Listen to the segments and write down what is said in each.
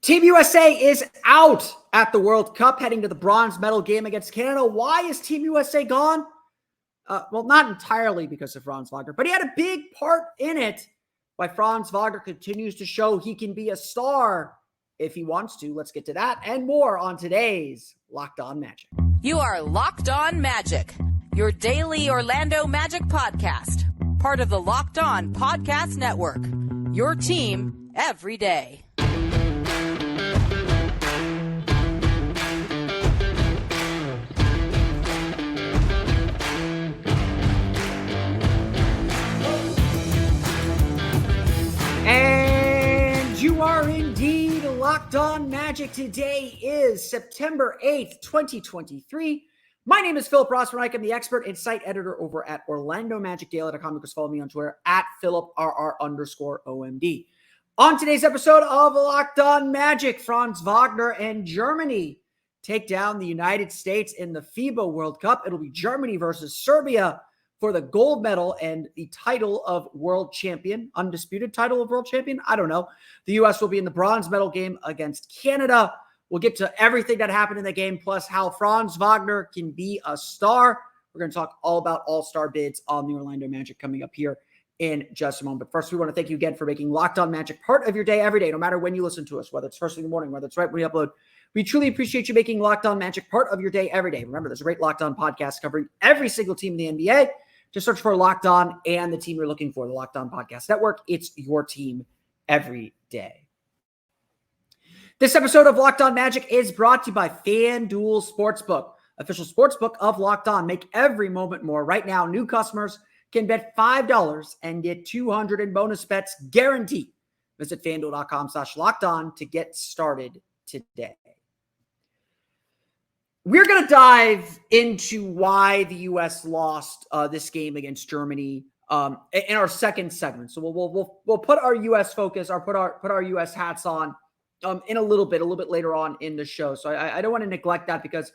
Team USA is out at the World Cup, heading to the bronze medal game against Canada. Why is Team USA gone? Well, not entirely because of Franz Wagner, but he had a big part in it. Why Franz Wagner continues to show he can be a star if he wants to. Let's get to that and more on today's Locked On Magic. You are Locked On Magic, your daily Orlando Magic podcast, part of the Locked On Podcast Network, your team every day. And you are indeed Locked On Magic. Today is September 8th, 2023. My name is Philip Rossman. I'm the expert and site editor over at OrlandoMagicDaily.com. You can follow me on Twitter at PhilipRR_OMD. On today's episode of Locked On Magic, Franz Wagner and Germany take down the United States in the FIBA World Cup. It'll be Germany versus Serbia for the gold medal and the title of world champion, undisputed title of world champion. I don't know. The U.S. will be in the bronze medal game against Canada. We'll get to everything that happened in the game, plus how Franz Wagner can be a star. We're going to talk all about all-star bids on the Orlando Magic coming up here in just a moment. But first, we want to thank you again for making Locked On Magic part of your day every day, no matter when you listen to us, whether it's first thing in the morning, whether it's right when you upload. We truly appreciate you making Locked On Magic part of your day every day. Remember, there's a great Locked On podcast covering every single team in the NBA. Just search for Locked On and the team you're looking for, the Locked On Podcast Network. It's your team every day. This episode of Locked On Magic is brought to you by FanDuel Sportsbook, official sportsbook of Locked On. Make every moment more. Right now, new customers can bet $5 and get $200 in bonus bets guaranteed. Visit FanDuel.com/LockedOn to get started today. We're going to dive into why the U.S. lost this game against Germany in our second segment. So we'll put our U.S. focus, or put our U.S. hats on in a little bit later on in the show. So I don't want to neglect that, because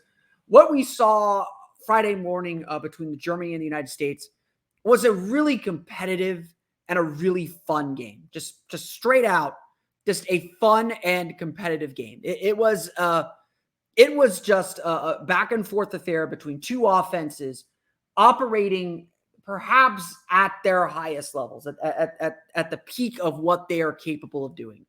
what we saw Friday morning between Germany and the United States was a really competitive and a really fun game. Just straight out, just a fun and competitive game. It was just a back and forth affair between two offenses operating perhaps at their highest levels, at the peak of what they are capable of doing.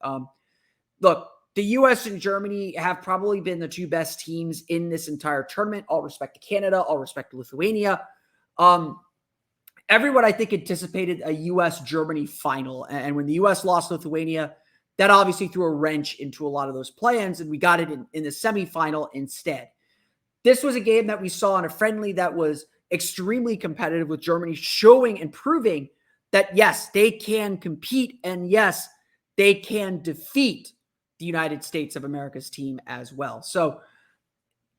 Look, the U.S. and Germany have probably been the two best teams in this entire tournament. All respect to Canada, all respect to Lithuania. Everyone, I think, anticipated a U.S.-Germany final. And when the U.S. lost Lithuania, that obviously threw a wrench into a lot of those plans, and we got it in the semifinal instead. This was a game that we saw in a friendly that was extremely competitive, with Germany showing and proving that, yes, they can compete, and yes, they can defeat the United States of America's team as well. So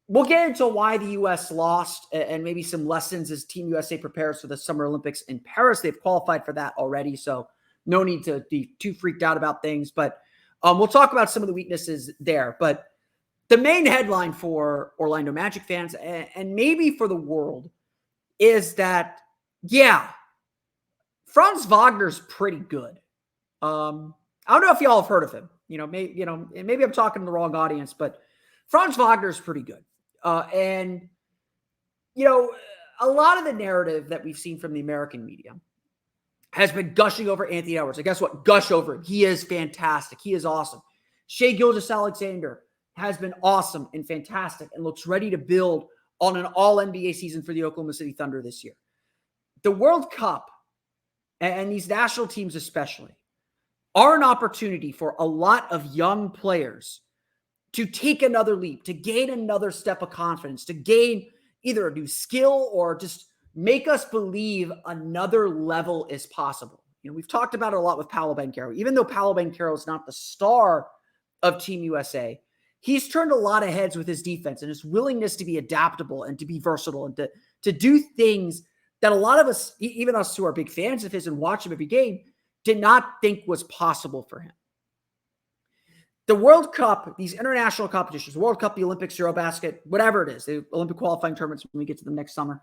we'll get into why the U.S. lost and maybe some lessons as Team USA prepares for the Summer Olympics in Paris. They've qualified for that already, so no need to be too freaked out about things, but we'll talk about some of the weaknesses there. But the main headline for Orlando Magic fans, and maybe for the world, is that, yeah, Franz Wagner's pretty good. I don't know if y'all have heard of him. Maybe I'm talking to the wrong audience, but Franz Wagner's pretty good. And a lot of the narrative that we've seen from the American media has been gushing over Anthony Edwards. And guess what? Gush over him. He is fantastic. He is awesome. Shai Gilgeous-Alexander has been awesome and fantastic and looks ready to build on an all-NBA season for the Oklahoma City Thunder this year. The World Cup, and these national teams especially, are an opportunity for a lot of young players to take another leap, to gain another step of confidence, to gain either a new skill or just make us believe another level is possible. We've talked about it a lot with Paolo Banchero. Even though Paolo Banchero is not the star of Team USA, he's turned a lot of heads with his defense and his willingness to be adaptable and to be versatile and to do things that a lot of us, even us who are big fans of his and watch him every game, did not think was possible for him. The World Cup, these international competitions, the World Cup, the Olympics, Eurobasket, whatever it is, the Olympic qualifying tournaments when we get to them next summer,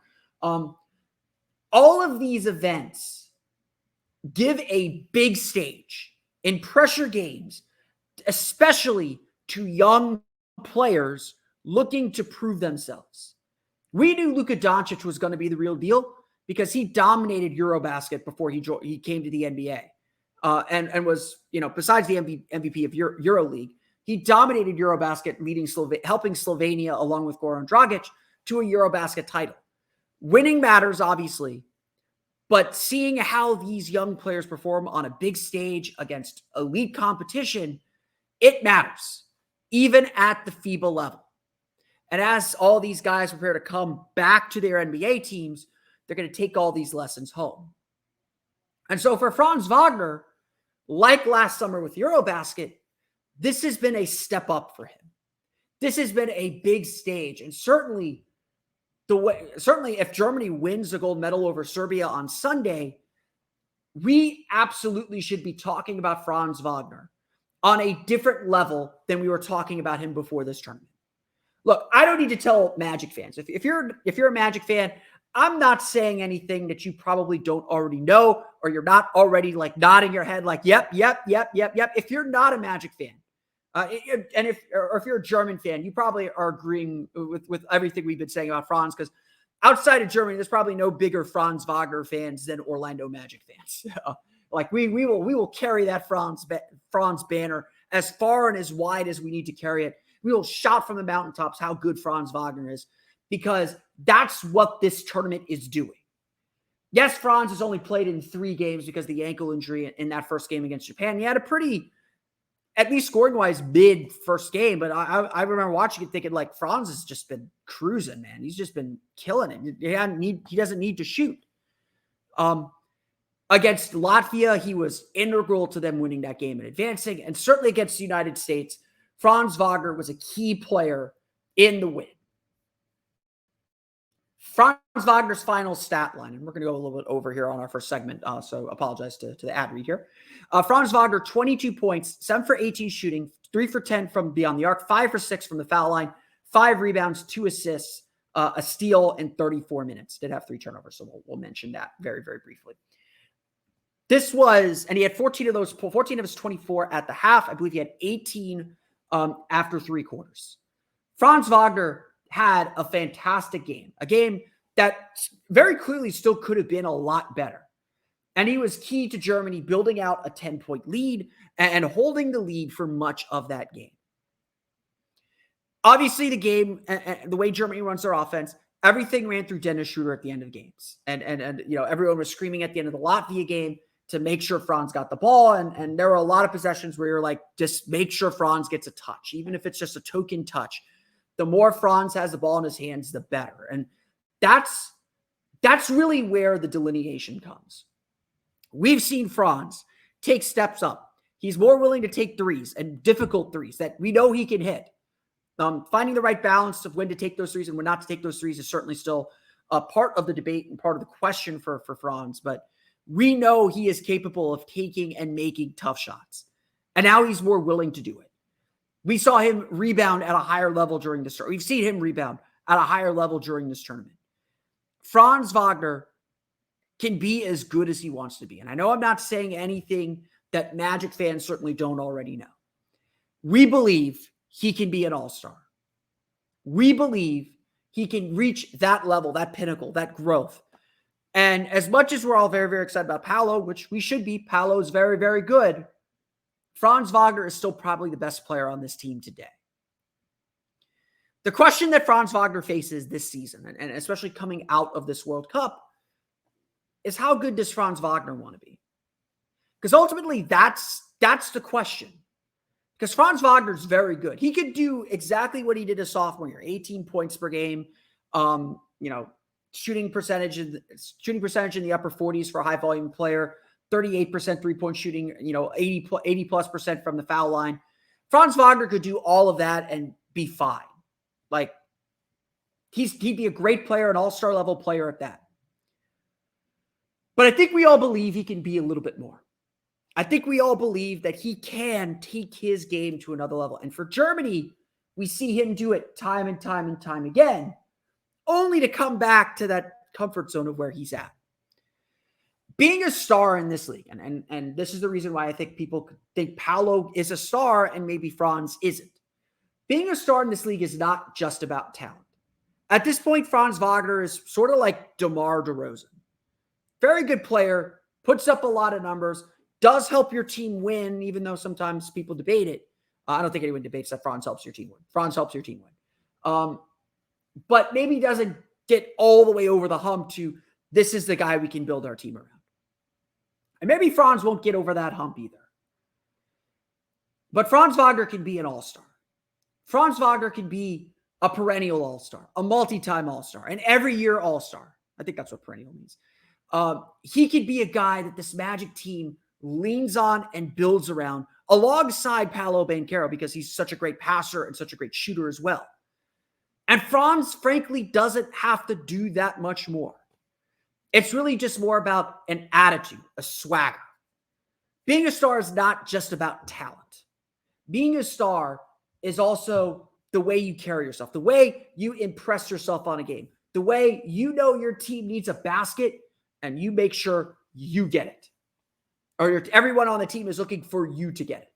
all of these events give a big stage in pressure games, especially to young players looking to prove themselves. We knew Luka Doncic was going to be the real deal because he dominated Eurobasket before he came to the NBA, and was, besides the MVP of EuroLeague, he dominated Eurobasket, helping Slovenia along with Goran Dragic to a Eurobasket title. Winning matters, obviously, but seeing how these young players perform on a big stage against elite competition, it matters, even at the FIBA level. And as all these guys prepare to come back to their NBA teams, they're going to take all these lessons home. And so for Franz Wagner, like last summer with Eurobasket, this has been a step up for him. This has been a big stage. And certainly if Germany wins the gold medal over Serbia on Sunday, we absolutely should be talking about Franz Wagner on a different level than we were talking about him before this tournament. Look, I don't need to tell Magic fans. If you're a Magic fan, I'm not saying anything that you probably don't already know, or you're not already like nodding your head like, yep. If you're not a Magic fan, if you're a German fan, you probably are agreeing with everything we've been saying about Franz, because outside of Germany, there's probably no bigger Franz Wagner fans than Orlando Magic fans. We will carry that Franz banner as far and as wide as we need to carry it. We will shout from the mountaintops how good Franz Wagner is, because that's what this tournament is doing. Yes, Franz has only played in 3 games because of the ankle injury in that first game against Japan. He had a pretty, at least scoring-wise, mid first game, but I remember watching it thinking, like, Franz has just been cruising, man. He's just been killing it. He doesn't need to shoot. Against Latvia, he was integral to them winning that game and advancing, and certainly against the United States, Franz Wagner was a key player in the win. Franz Wagner's final stat line, and we're going to go a little bit over here on our first segment, so apologize to the ad read here. Franz Wagner, 22 points, 7 for 18 shooting, 3 for 10 from beyond the arc, 5 for 6 from the foul line, 5 rebounds, 2 assists, a steal in 34 minutes. Did have 3 turnovers, so we'll mention that very, very briefly. And he had 14 of his 24 at the half. I believe he had 18 after 3 quarters. Franz Wagner had a fantastic game, a game that very clearly still could have been a lot better. And he was key to Germany building out a 10-point lead and holding the lead for much of that game. Obviously, the game, and the way Germany runs their offense, everything ran through Dennis Schroeder at the end of games. And everyone was screaming at the end of the Latvia game to make sure Franz got the ball. And there were a lot of possessions where you're like, just make sure Franz gets a touch, even if it's just a token touch. The more Franz has the ball in his hands, the better. And that's really where the delineation comes. We've seen Franz take steps up. He's more willing to take threes, and difficult threes that we know he can hit. Finding the right balance of when to take those threes and when not to take those threes is certainly still a part of the debate and part of the question for Franz. But we know he is capable of taking and making tough shots. And now he's more willing to do it. We saw him rebound at a higher level during this tournament. We've seen him rebound at a higher level during this tournament. Franz Wagner can be as good as he wants to be. And I know I'm not saying anything that Magic fans certainly don't already know. We believe he can be an all-star. We believe he can reach that level, that pinnacle, that growth. And as much as we're all very, very excited about Paolo, which we should be, Paolo is very, very good, Franz Wagner is still probably the best player on this team today. The question that Franz Wagner faces this season, and especially coming out of this World Cup, is how good does Franz Wagner want to be? Because ultimately, that's the question. Because Franz Wagner is very good. He could do exactly what he did as sophomore year, 18 points per game, shooting percentage in the upper 40s for a high volume player, 38% three-point shooting, 80 plus percent from the foul line. Franz Wagner could do all of that and be fine. Like, he'd be a great player, an all-star level player at that. But I think we all believe he can be a little bit more. I think we all believe that he can take his game to another level. And for Germany, we see him do it time and time and time again, only to come back to that comfort zone of where he's at. Being a star in this league, and this is the reason why I think people think Paolo is a star and maybe Franz isn't. being a star in this league is not just about talent. At this point, Franz Wagner is sort of like DeMar DeRozan. Very good player, puts up a lot of numbers, does help your team win, even though sometimes people debate it. I don't think anyone debates that Franz helps your team win. Franz helps your team win. But maybe doesn't get all the way over the hump to this is the guy we can build our team around. And maybe Franz won't get over that hump either. But Franz Wagner can be an all-star. Franz Wagner can be a perennial all-star, a multi-time all-star, an every year all-star. I think that's what perennial means. He could be a guy that this Magic team leans on and builds around alongside Paolo Banchero because he's such a great passer and such a great shooter as well. And Franz, frankly, doesn't have to do that much more. It's really just more about an attitude, a swagger. Being a star is not just about talent. Being a star is also the way you carry yourself, the way you impress yourself on a game, the way you know your team needs a basket and you make sure you get it. Or everyone on the team is looking for you to get it.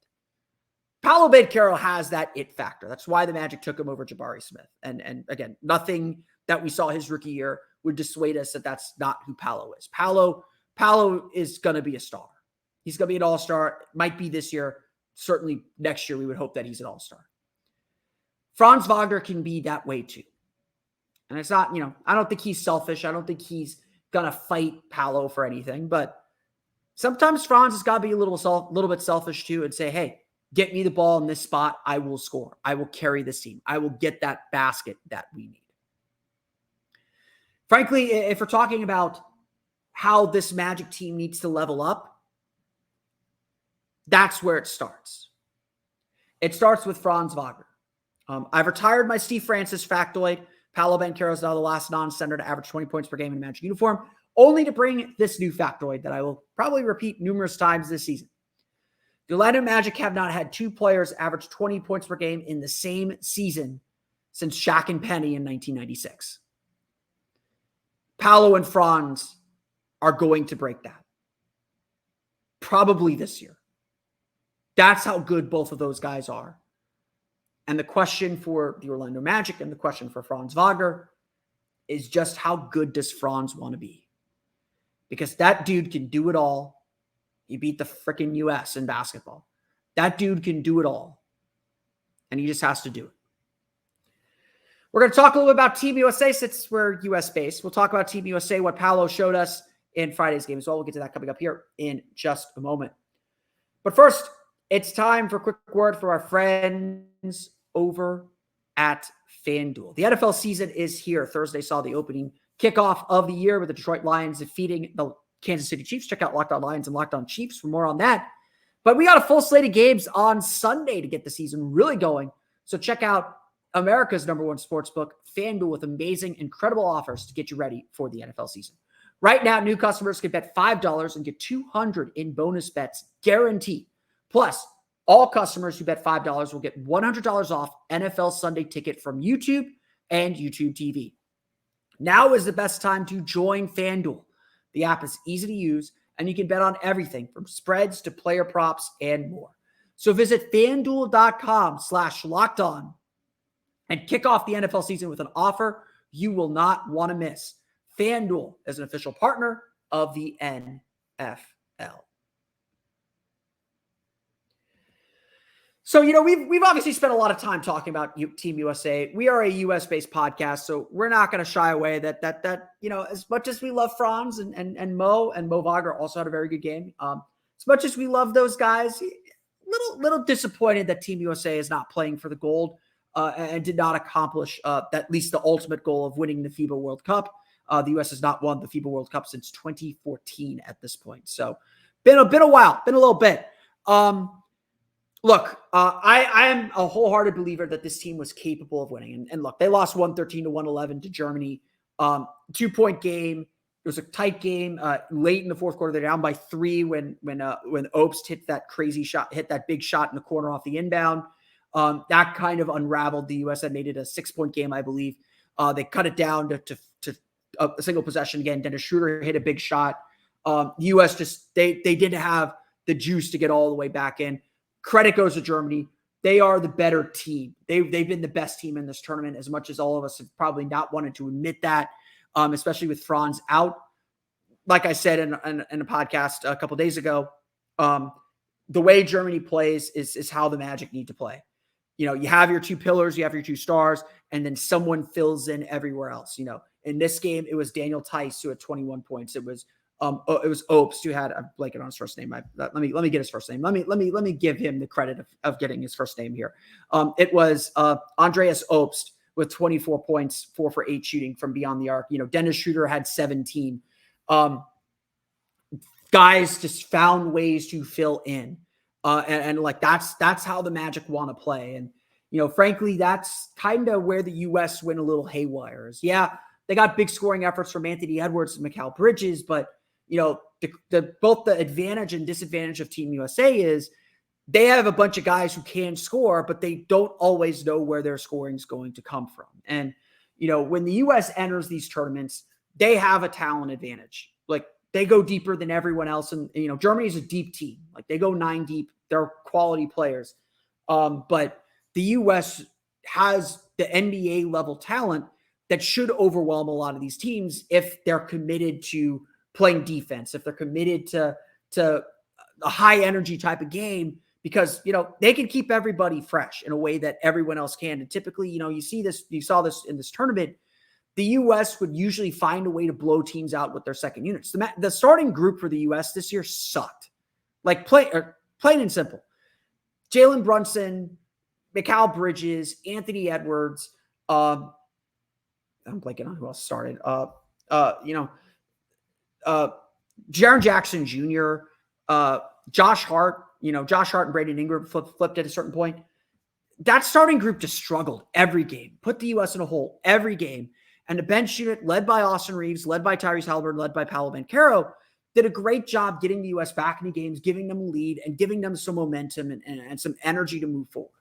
Paolo Banchero has that it factor. That's why the Magic took him over Jabari Smith. And again, nothing that we saw his rookie year would dissuade us that that's not who Paolo is. Paolo is going to be a star. He's going to be an all-star. Might be this year. Certainly next year, we would hope that he's an all-star. Franz Wagner can be that way too. And it's not, I don't think he's selfish. I don't think he's going to fight Paolo for anything. But sometimes Franz has got to be a little bit selfish too and say, hey, get me the ball in this spot. I will score. I will carry this team. I will get that basket that we need. Frankly, if we're talking about how this Magic team needs to level up, that's where it starts. It starts with Franz Wagner. I've retired my Steve Francis factoid. Paolo Banchero is now the last non-center to average 20 points per game in a Magic uniform, only to bring this new factoid that I will probably repeat numerous times this season. The Orlando Magic have not had two players average 20 points per game in the same season since Shaq and Penny in 1996. Paolo and Franz are going to break that. Probably this year. That's how good both of those guys are. And the question for the Orlando Magic and the question for Franz Wagner is just how good does Franz want to be? Because that dude can do it all. He beat the freaking U.S. in basketball. That dude can do it all. And he just has to do it. We're going to talk a little bit about Team USA since we're U.S.-based. We'll talk about Team USA, what Paolo showed us in Friday's game as well. We'll get to that coming up here in just a moment. But first, it's time for a quick word for our friends over at FanDuel. The NFL season is here. Thursday saw the opening kickoff of the year with the Detroit Lions defeating the Kansas City Chiefs. Check out Locked On Lions and Locked On Chiefs for more on that. But we got a full slate of games on Sunday to get the season really going. So check out America's #1 sportsbook, FanDuel, with amazing, incredible offers to get you ready for the NFL season. Right now, new customers can bet $5 and get $200 in bonus bets guaranteed. Plus, all customers who bet $5 will get $100 off NFL Sunday Ticket from YouTube and YouTube TV. Now is the best time to join FanDuel. The app is easy to use, and you can bet on everything from spreads to player props and more. So visit FanDuel.com/lockedon and kick off the NFL season with an offer you will not want to miss. FanDuel is an official partner of the NFL. So, we've obviously spent a lot of time talking about Team USA. We are a US-based podcast, so we're not going to shy away that as much as we love Franz and Mo Wagner also had a very good game. As much as we love those guys, little disappointed that Team USA is not playing for the gold and did not accomplish at least the ultimate goal of winning the FIBA World Cup. The US has not won the FIBA World Cup since 2014 at this point. So, been a while, been a little bit. Look, I am a wholehearted believer that this team was capable of winning. And look, they lost 113-111 to Germany. 2-point game. It was a tight game. Late in the fourth quarter, they're down by 3 when Obst hit that crazy shot, hit that big shot in the corner off the inbound. That kind of unraveled the U.S. and made it a 6-point game, I believe. They cut it down to a single possession again. Dennis Schroeder hit a big shot. The U.S. just they didn't have the juice to get all the way back in. Credit goes to Germany. they are the better team. They've been the best team in this tournament, as much as all of us have probably not wanted to admit that, especially with Franz out. Like I said in a podcast a couple days ago, the way Germany plays is how the Magic need to play. You have your two pillars, you have your two stars, and then someone fills in everywhere else. In this game, it was Daniel Theis who had 21 points. It was Obst who had, I'm blanking on his first name. Let me get his first name. Let me give him the credit of getting his first name here. It was Andreas Obst with 24 points, 4 for 8 shooting from beyond the arc. Dennis Schroeder had 17. Guys just found ways to fill in. And like that's how the Magic want to play. And frankly, that's kind of where the US went a little haywire. Yeah, they got big scoring efforts from Anthony Edwards and Mikal Bridges, but both the advantage and disadvantage of Team USA is they have a bunch of guys who can score, but they don't always know where their scoring is going to come from. And when the US enters these tournaments, they have a talent advantage. Like, they go deeper than everyone else. And, Germany is a deep team. Like, they go 9 deep. They're quality players. But the U.S. has the NBA level talent that should overwhelm a lot of these teams if they're committed to playing defense, if they're committed to a high energy type of game, because, they can keep everybody fresh in a way that everyone else can. And typically, you saw this in this tournament. The U.S. would usually find a way to blow teams out with their second units. The starting group for the U.S. this year sucked. Like, plain and simple. Jalen Brunson, Mikal Bridges, Anthony Edwards. I'm blanking on who else started. Jaren Jackson Jr., Josh Hart. Josh Hart and Brandon Ingram flipped at a certain point. That starting group just struggled every game. Put the U.S. in a hole every game. And the bench unit, led by Austin Reeves, led by Tyrese Haliburton, led by Paolo Banchero, did a great job getting the U.S. back into games, giving them a lead, and giving them some momentum and some energy to move forward.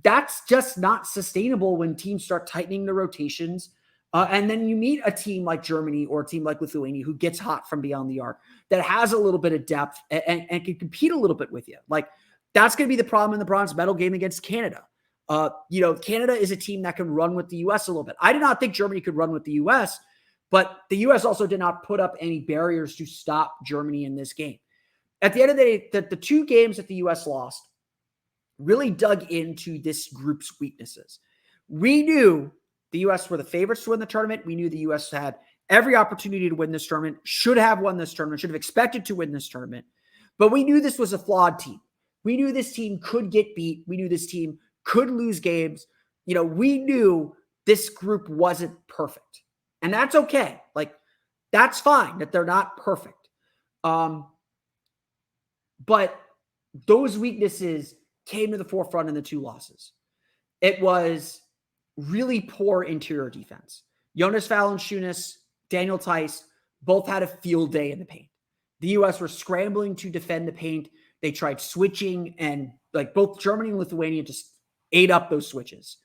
That's just not sustainable when teams start tightening the rotations. And then you meet a team like Germany or a team like Lithuania who gets hot from beyond the arc, that has a little bit of depth and can compete a little bit with you. Like, that's going to be the problem in the bronze medal game against Canada. Canada is a team that can run with the U.S. a little bit. I did not think Germany could run with the U.S., but the U.S. also did not put up any barriers to stop Germany in this game. At the end of the day, the 2 games that the U.S. lost really dug into this group's weaknesses. We knew the U.S. were the favorites to win the tournament. We knew the U.S. had every opportunity to win this tournament, should have won this tournament, should have expected to win this tournament. But we knew this was a flawed team. We knew this team could get beat. We knew this team could lose games. We knew this group wasn't perfect. And that's okay. Like, that's fine that they're not perfect. But those weaknesses came to the forefront in the 2 losses. It was really poor interior defense. Jonas Valanciunas, Daniel Theis, both had a field day in the paint. The U.S. were scrambling to defend the paint. They tried switching, and both Germany and Lithuania just ate up those switches.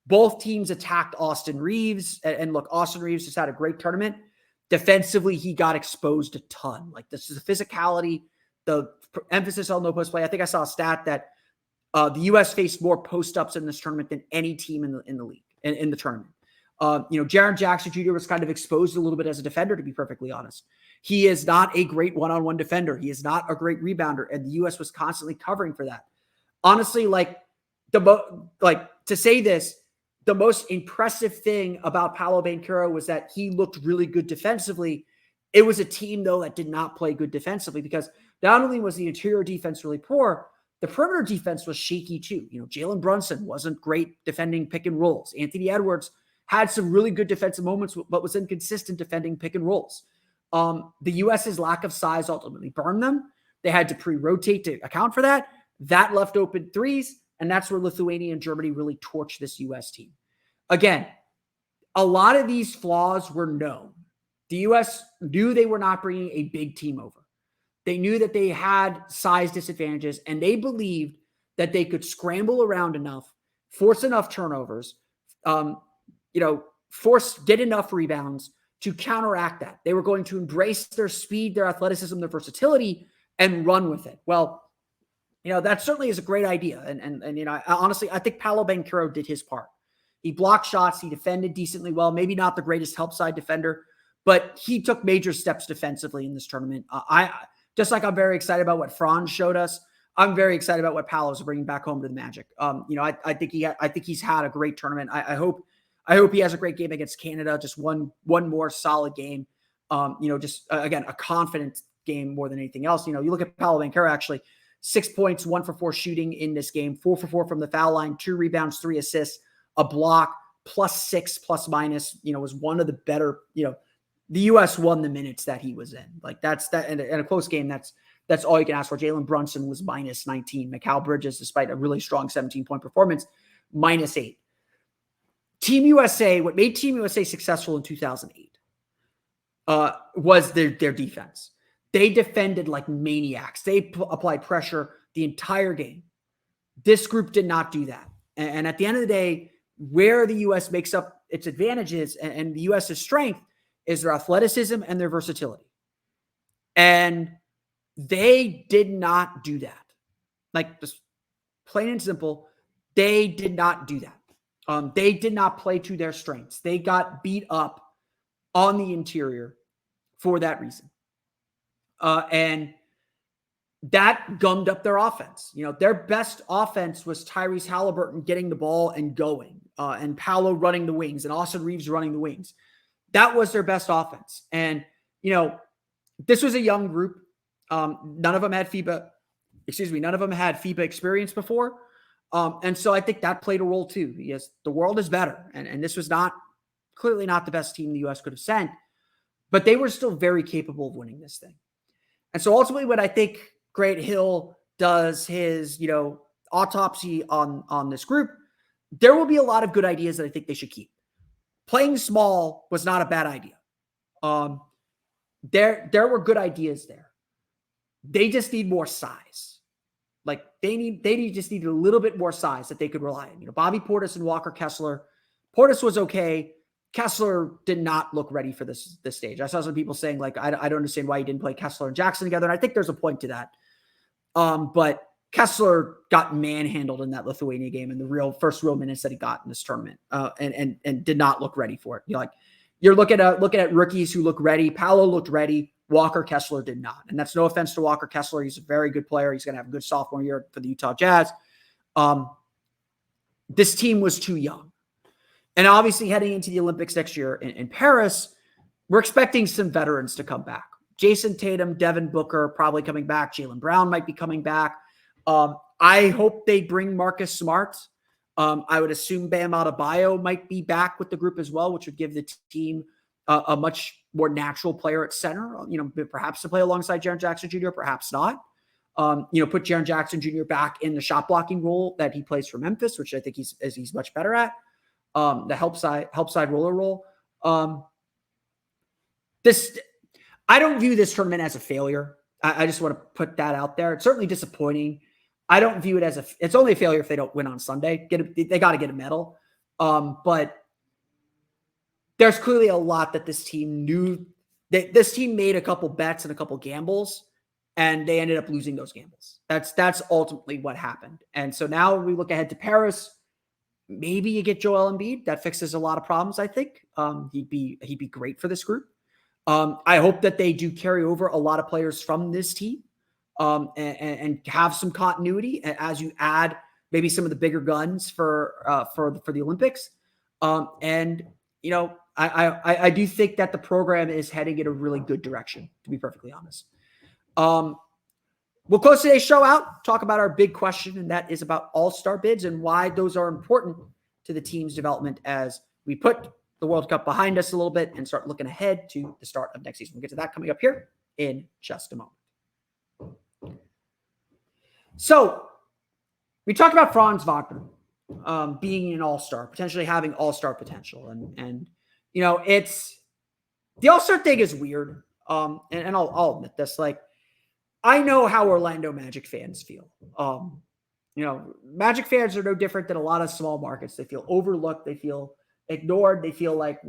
Both teams attacked Austin Reeves. And look, Austin Reeves just had a great tournament. Defensively, he got exposed a ton. Like, this is the physicality, the emphasis on low post play. I think I saw a stat that the U.S. faced more post-ups in this tournament than any team in the league, in the tournament. Jaren Jackson Jr. was kind of exposed a little bit as a defender, to be perfectly honest. He is not a great one-on-one defender. He is not a great rebounder, and the U.S. was constantly covering for that. Honestly, to say this, the most impressive thing about Paolo Banchero was that he looked really good defensively. It was a team, though, that did not play good defensively, because not only was the interior defense really poor, the perimeter defense was shaky too. Jalen Brunson wasn't great defending pick and rolls. Anthony Edwards had some really good defensive moments, but was inconsistent defending pick and rolls. The U.S.'s lack of size ultimately burned them. They had to pre-rotate to account for that. That left open threes, and that's where Lithuania and Germany really torched this U.S. team. Again, a lot of these flaws were known. The U.S. knew they were not bringing a big team over. They knew that they had size disadvantages, and they believed that they could scramble around enough, force enough turnovers, get enough rebounds to counteract that. They were going to embrace their speed, their athleticism, their versatility, and run with it. Well, that certainly is a great idea. And honestly, I think Paolo Banchero did his part. He blocked shots. He defended decently well. Maybe not the greatest help side defender, but he took major steps defensively in this tournament. I'm very excited about what Franz showed us. I'm very excited about what Paolo's bringing back home to the Magic. I think he's had a great tournament. I hope he has a great game against Canada. Just one more solid game. Again, a confident game more than anything else. You look at Paolo Banchero, actually 6 points, 1 for 4 shooting in this game, 4 for 4 from the foul line, 2 rebounds, 3 assists, a block, +6, plus minus, was one of the better, the U.S. won the minutes that he was in. Like that's that. And in a close game, that's all you can ask for. Jalen Brunson was -19. Mikal Bridges, despite a really strong 17-point performance, -8. Team USA, what made Team USA successful in 2008 was their defense. They defended like maniacs. They applied pressure the entire game. This group did not do that. And at the end of the day, where the U.S. makes up its advantages and the U.S.'s strength is their athleticism and their versatility. And they did not do that. Like, just plain and simple, they did not do that. They did not play to their strengths. They got beat up on the interior for that reason. And that gummed up their offense. Their best offense was Tyrese Halliburton getting the ball and going, and Paolo running the wings, and Austin Reeves running the wings. That was their best offense. And, this was a young group. None of them had FIBA experience before. And so I think that played a role too. Yes, the world is better. And this was clearly not the best team the U.S. could have sent, but they were still very capable of winning this thing. And so ultimately, when I think Grant Hill does his, autopsy on this group, there will be a lot of good ideas that I think they should keep. Playing small was not a bad idea. There were good ideas there. They just need more size. Like they just needed a little bit more size that they could rely on. Bobby Portis and Walker Kessler. Portis was okay. Kessler did not look ready for this stage. I saw some people saying, like, I don't understand why he didn't play Kessler and Jackson together. And I think there's a point to that. But Kessler got manhandled in that Lithuania game in the first real minutes that he got in this tournament, and did not look ready for it. You're looking at rookies who look ready. Paolo looked ready. Walker Kessler did not. And that's no offense to Walker Kessler. He's a very good player. He's going to have a good sophomore year for the Utah Jazz. This team was too young. And obviously heading into the Olympics next year in Paris, we're expecting some veterans to come back. Jason Tatum, Devin Booker probably coming back. Jaylen Brown might be coming back. I hope they bring Marcus Smart. I would assume Bam Adebayo might be back with the group as well, which would give the team a much more natural player at center, perhaps to play alongside Jaren Jackson Jr., perhaps not. Put Jaren Jackson Jr. back in the shot blocking role that he plays for Memphis, which I think he's much better at. The help side roller role. I don't view this tournament as a failure. I just want to put that out there. It's certainly disappointing. I don't view it as it's only a failure if they don't win on Sunday. They got to get a medal. But there's clearly a lot that this team knew. This team made a couple bets and a couple gambles, and they ended up losing those gambles. That's ultimately what happened. And so now we look ahead to Paris. Maybe you get Joel Embiid. That fixes a lot of problems, I think. He'd be great for this group. I hope that they do carry over a lot of players from this team and have some continuity as you add maybe some of the bigger guns for the Olympics. I do think that the program is heading in a really good direction, to be perfectly honest. We'll close today's show out, talk about our big question, and that is about all-star bids and why those are important to the team's development as we put the World Cup behind us a little bit and start looking ahead to the start of next season. We'll get to that coming up here in just a moment. So we talked about Franz Wagner being an all-star, potentially having all-star potential. And it's the all-star thing is weird. And I'll admit this, like, I know how Orlando Magic fans feel. Magic fans are no different than a lot of small markets. They feel overlooked. They feel ignored. They feel like,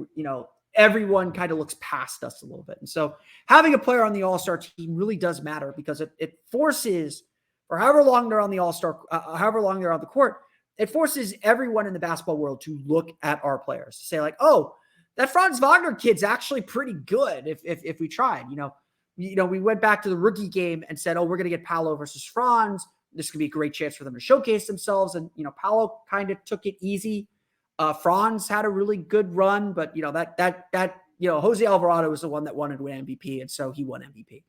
everyone kind of looks past us a little bit. And so having a player on the all-star team really does matter because it forces for however long they're on the All-Star, however long they're on the court, it forces everyone in the basketball world to look at our players, to say like, oh, that Franz Wagner kid's actually pretty good if we tried. We went back to the rookie game and said, oh, we're going to get Paolo versus Franz. This could be a great chance for them to showcase themselves. And, Paolo kind of took it easy. Franz had a really good run, but, Jose Alvarado was the one that wanted to win MVP, and so he won MVP.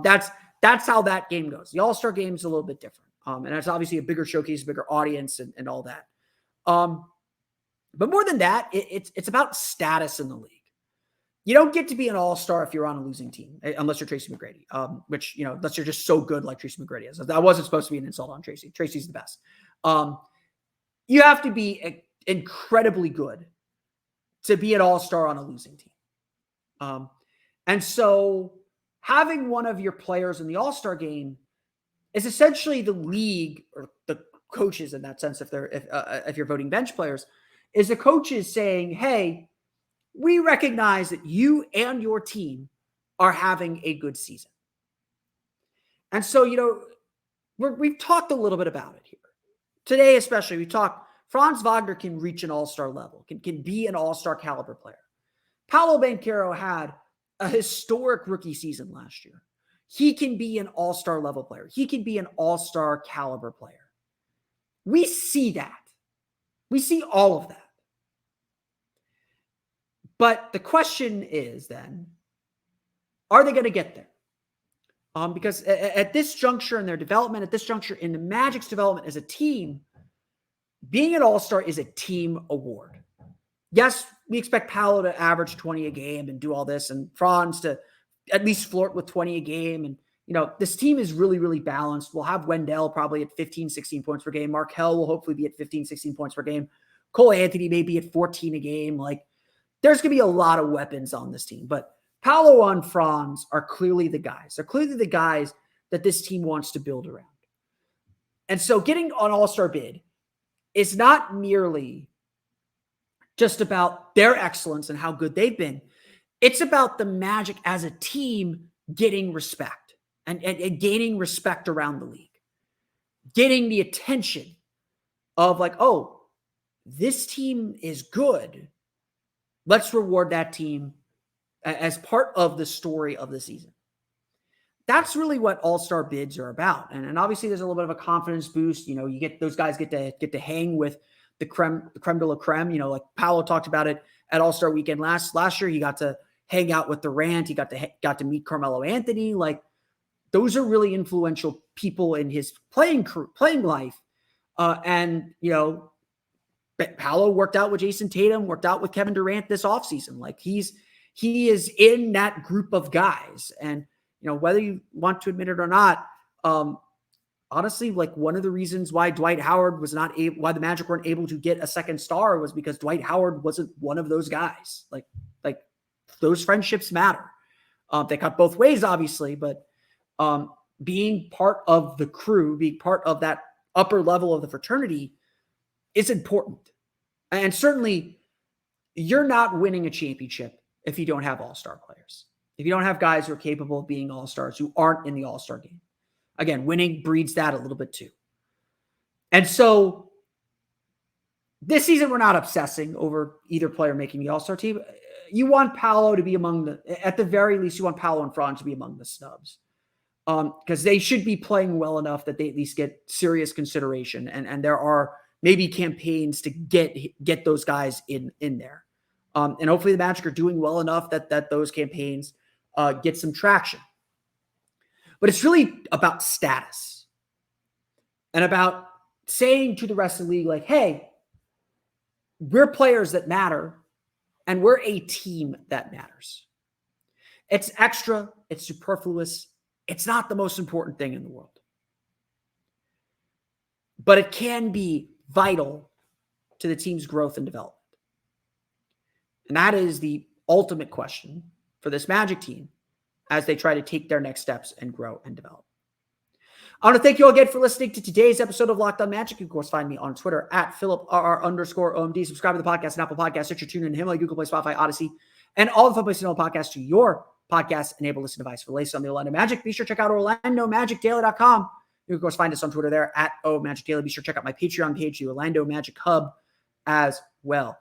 That's how that game goes. The All-Star game is a little bit different. And that's obviously a bigger showcase, bigger audience, and all that. But more than that, it's about status in the league. You don't get to be an all-star if you're on a losing team, unless you're Tracy McGrady, which, unless you're just so good like Tracy McGrady is. That wasn't supposed to be an insult on Tracy. Tracy's the best. You have to be incredibly good to be an all-star on a losing team. And so having one of your players in the all-star game is essentially the league, or the coaches in that sense, if you're voting bench players, is the coaches saying, hey, we recognize that you and your team are having a good season. And so, we've talked a little bit about it here. Today, especially, we talked Franz Wagner can reach an all-star level, can be an all-star caliber player. Paolo Banchero had a historic rookie season last year. He can be an all-star level player. He can be an all-star caliber player. We see that. We see all of that. But the question is then, are they going to get there? Because at this juncture in their development, at this juncture in the Magic's development as a team, being an all-star is a team award. Yes, we expect Paolo to average 20 a game and do all this, and Franz to at least flirt with 20 a game. And, this team is really, really balanced. We'll have Wendell probably at 15, 16 points per game. Markelle will hopefully be at 15, 16 points per game. Cole Anthony may be at 14 a game. There's going to be a lot of weapons on this team, but Paolo and Franz are clearly the guys. They're clearly the guys that this team wants to build around. And so getting an all-star bid is not merely just about their excellence and how good they've been. It's about the Magic as a team getting respect and gaining respect around the league, getting the attention of oh, this team is good. Let's reward that team as part of the story of the season. That's really what all-star bids are about. And obviously there's a little bit of a confidence boost. You get those guys get to hang with the creme de la creme. Like Paolo talked about it at All-Star Weekend last year. He got to hang out with Durant. He got to meet Carmelo Anthony. Those are really influential people in his playing life. Paolo worked out with Jason Tatum, worked out with Kevin Durant this offseason. He is in that group of guys. And, whether you want to admit it or not, honestly, one of the reasons why Dwight Howard was not able, why the Magic weren't able to get a second star was because Dwight Howard wasn't one of those guys. Those friendships matter. They cut both ways, obviously, but being part of the crew, being part of that upper level of the fraternity is important. And certainly you're not winning a championship if you don't have all-star players. If you don't have guys who are capable of being all-stars who aren't in the all-star game. Again, winning breeds that a little bit too. And so this season, we're not obsessing over either player making the all-star team. You want Paolo to be at the very least, you want Paolo and Franz to be among the snubs. Because they should be playing well enough that they at least get serious consideration. And there are maybe campaigns to get those guys in there. And hopefully the Magic are doing well enough that those campaigns get some traction. But it's really about status and about saying to the rest of the league, hey, we're players that matter and we're a team that matters. It's extra. It's superfluous. It's not the most important thing in the world. But it can be vital to the team's growth and development. And that is the ultimate question for this Magic team as they try to take their next steps and grow and develop. I want to thank you all again for listening to today's episode of Locked On Magic. You can, of course, find me on Twitter at @PhilipRR_OMD. Subscribe to the podcast and Apple Podcasts, Stitcher, TuneIn, Himalaya, Google Play, Spotify, Odyssey, and all the fun places to know podcasts to your podcast-enabled listen device. For the latest on the Orlando Magic, be sure to check out OrlandoMagicDaily.com. You can, of course, find us on Twitter there at Magic Daily. Be sure to check out my Patreon page, the Orlando Magic Hub, as well.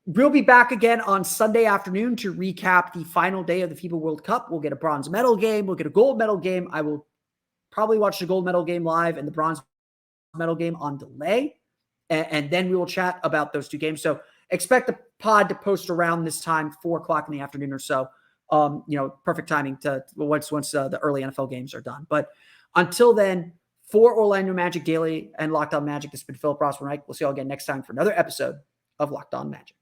We'll be back again on Sunday afternoon to recap the final day of the FIBA World Cup. We'll get a bronze medal game. We'll get a gold medal game. I will probably watch the gold medal game live and the bronze medal game on delay. And then we will chat about those two games. So expect the pod to post around this time, 4:00 in the afternoon or so. Perfect timing to once the early NFL games are done. But until then, for Orlando Magic Daily and Locked On Magic, this has been Philip Rossman-Reich. We'll see you all again next time for another episode of Locked On Magic.